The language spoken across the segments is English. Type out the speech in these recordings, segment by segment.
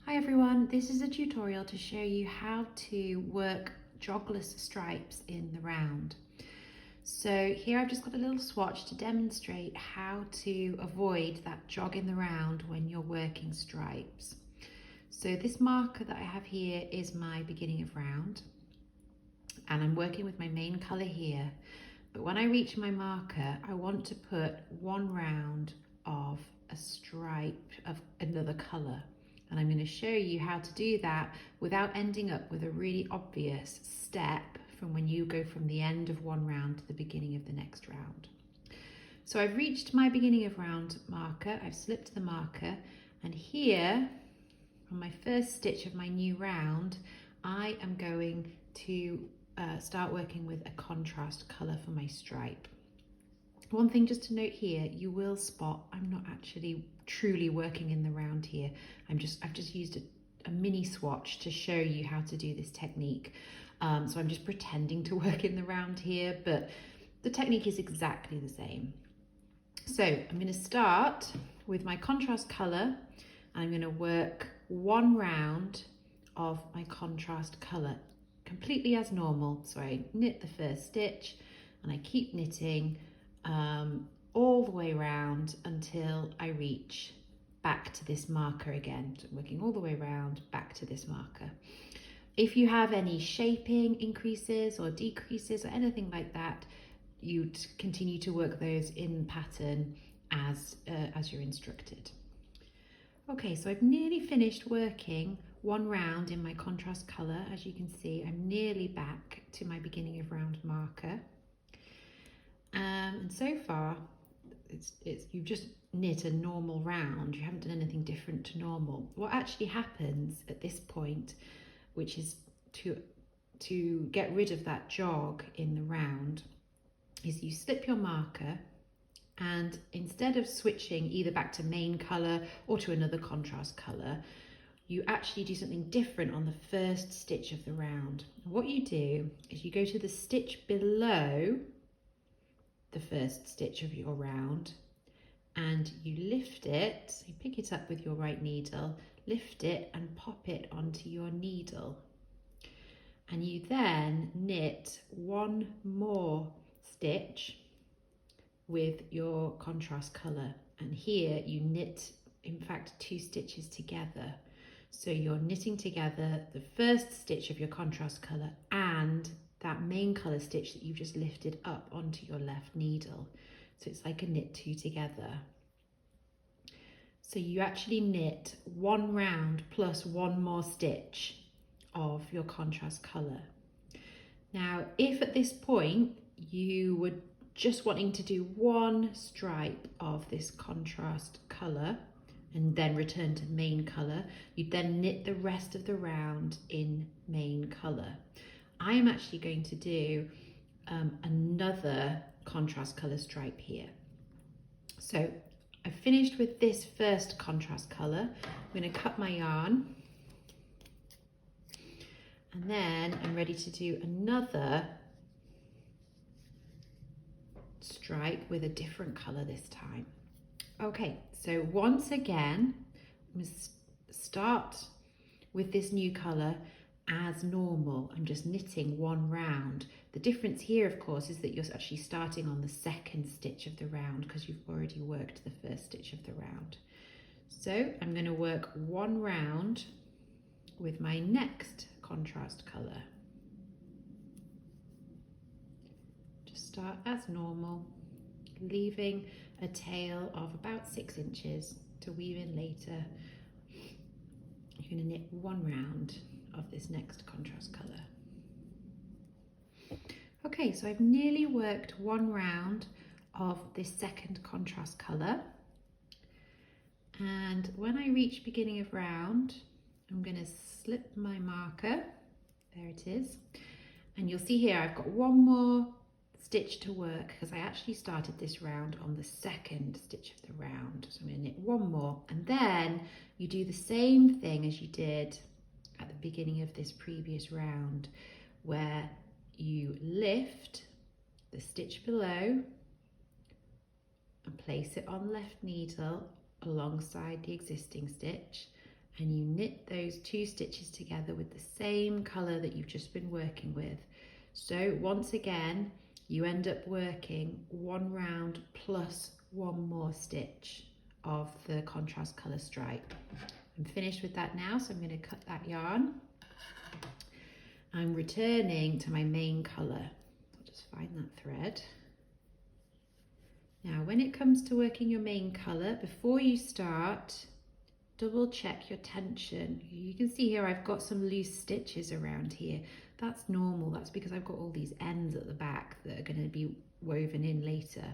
Hi everyone, this is a tutorial to show you how to work jogless stripes in the round. So here I've just got a little swatch to demonstrate how to avoid that jog in the round when you're working stripes. So this marker that I have here is my beginning of round, and I'm working with my main colour here. But when I reach my marker, I want to put one round of a stripe of another colour. And I'm going to show you how to do that without ending up with a really obvious step from when you go from the end of one round to the beginning of the next round. So I've reached my beginning of round marker, I've slipped the marker, and here on my first stitch of my new round, I am going to start working with a contrast colour for my stripe. One thing just to note here, you will spot I'm not actually truly working in the round here. I've just used a mini swatch to show you how to do this technique. So I'm just pretending to work in the round here, but the technique is exactly the same. So I'm going to start with my contrast colour, and I'm going to work one round of my contrast colour completely as normal. So I knit the first stitch and I keep knitting all the way around until I reach back to this marker again. So I'm working all the way around back to this marker. If you have any shaping increases or decreases or anything like that, you'd continue to work those in pattern as you're instructed. Okay, so I've nearly finished working one round in my contrast colour. As you can see, I'm nearly back to my beginning of round marker. And so far, you've just knit a normal round. You haven't done anything different to normal. What actually happens at this point, which is to get rid of that jog in the round, is you slip your marker, and instead of switching either back to main colour or to another contrast colour, you actually do something different on the first stitch of the round. And what you do is you go to the stitch below the first stitch of your round and you lift it, so you pick it up with your right needle, lift it and pop it onto your needle. And you then knit one more stitch with your contrast colour, and here you knit in fact two stitches together. So you're knitting together the first stitch of your contrast colour and that main colour stitch that you've just lifted up onto your left needle. So it's like a knit two together. So you actually knit one round plus one more stitch of your contrast colour. Now, if at this point you were just wanting to do one stripe of this contrast colour and then return to main colour, you'd then knit the rest of the round in main colour. I am actually going to do another contrast colour stripe here. So I've finished with this first contrast colour. I'm going to cut my yarn, and then I'm ready to do another stripe with a different colour this time. Okay, so once again, I'm going to start with this new colour as normal. I'm just knitting one round. The difference here, of course, is that you're actually starting on the second stitch of the round because you've already worked the first stitch of the round. So I'm going to work one round with my next contrast colour. Just start as normal, leaving a tail of about 6 inches to weave in later. You're going to knit one round of this next contrast colour. Okay, so I've nearly worked one round of this second contrast colour, and when I reach beginning of round, I'm going to slip my marker, there it is, and you'll see here I've got one more stitch to work because I actually started this round on the second stitch of the round. So I'm going to knit one more, and then you do the same thing as you did at the beginning of this previous round, where you lift the stitch below and place it on left needle alongside the existing stitch, and you knit those 2 stitches together with the same colour that you've just been working with. So once again, you end up working 1 round plus 1 more stitch of the contrast colour stripe. I'm finished with that now, so I'm going to cut that yarn. I'm returning to my main colour. I'll just find that thread. Now, when it comes to working your main colour, before you start, double check your tension. You can see here I've got some loose stitches around here. That's normal, that's because I've got all these ends at the back that are going to be woven in later.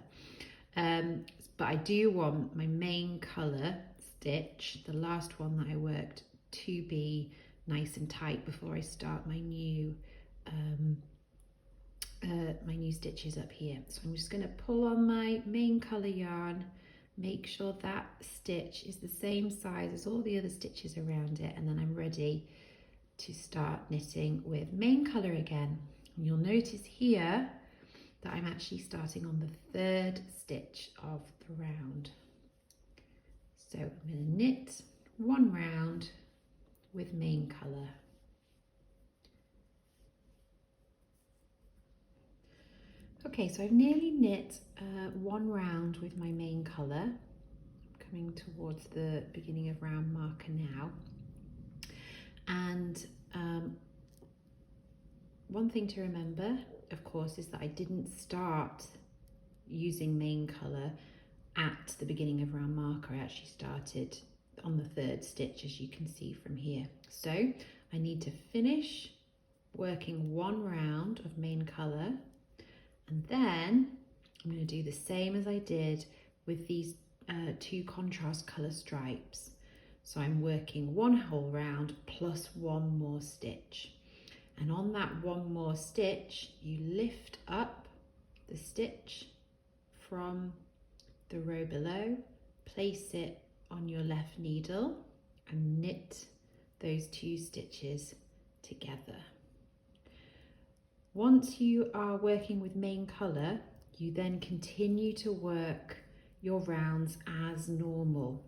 But I do want my main colour stitch, the last one that I worked, to be nice and tight before I start my new stitches up here. So I'm just going to pull on my main colour yarn, make sure that stitch is the same size as all the other stitches around it, and then I'm ready to start knitting with main colour again. And you'll notice here that I'm actually starting on the 3rd stitch of the round. So I'm going to knit 1 round with main colour. Okay, so I've nearly knit 1 round with my main colour. Coming towards the beginning of round marker now. And one thing to remember, of course, is that I didn't start using main colour at the beginning of round marker. I actually started on the 3rd stitch, as you can see from here. So I need to finish working 1 round of main colour, and then I'm going to do the same as I did with these 2 contrast colour stripes. So I'm working 1 whole round plus 1 more stitch. And on that 1 more stitch, you lift up the stitch from the row below, place it on your left needle and knit those 2 stitches together. Once you are working with main colour, you then continue to work your rounds as normal.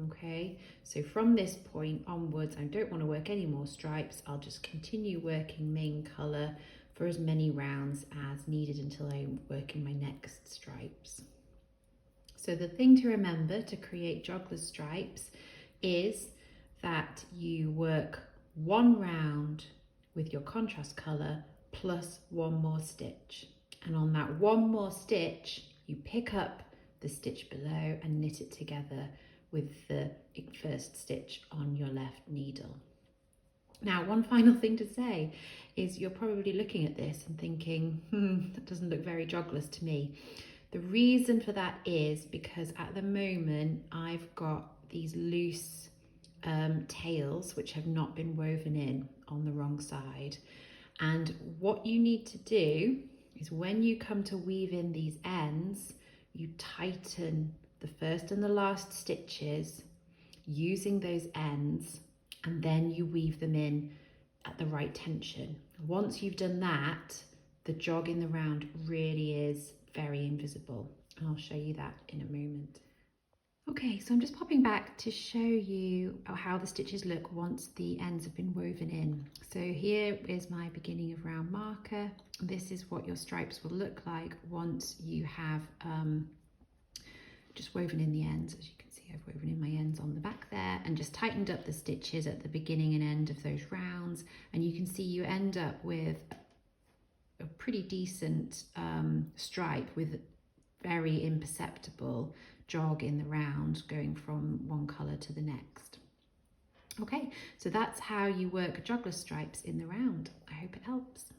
Okay, so from this point onwards, I don't want to work any more stripes. I'll just continue working main colour for as many rounds as needed until I'm working my next stripes. So the thing to remember to create jogless stripes is that you work 1 round with your contrast colour plus 1 more stitch. And on that 1 more stitch, you pick up the stitch below and knit it together with the 1st stitch on your left needle. Now, one final thing to say is you're probably looking at this and thinking, that doesn't look very jogless to me. The reason for that is because at the moment I've got these loose tails which have not been woven in on the wrong side. And what you need to do is when you come to weave in these ends, you tighten the 1st and the last stitches using those ends, and then you weave them in at the right tension. Once you've done that, the jog in the round really is very invisible, and I'll show you that in a moment. Okay, so I'm just popping back to show you how the stitches look once the ends have been woven in. So here is my beginning of round marker. This is what your stripes will look like once you have just woven in the ends. As you can see, I've woven in my ends on the back there and just tightened up the stitches at the beginning and end of those rounds. And you can see you end up with a pretty decent stripe with very imperceptible jog in the round going from one colour to the next. Okay, so that's how you work jogless stripes in the round. I hope it helps.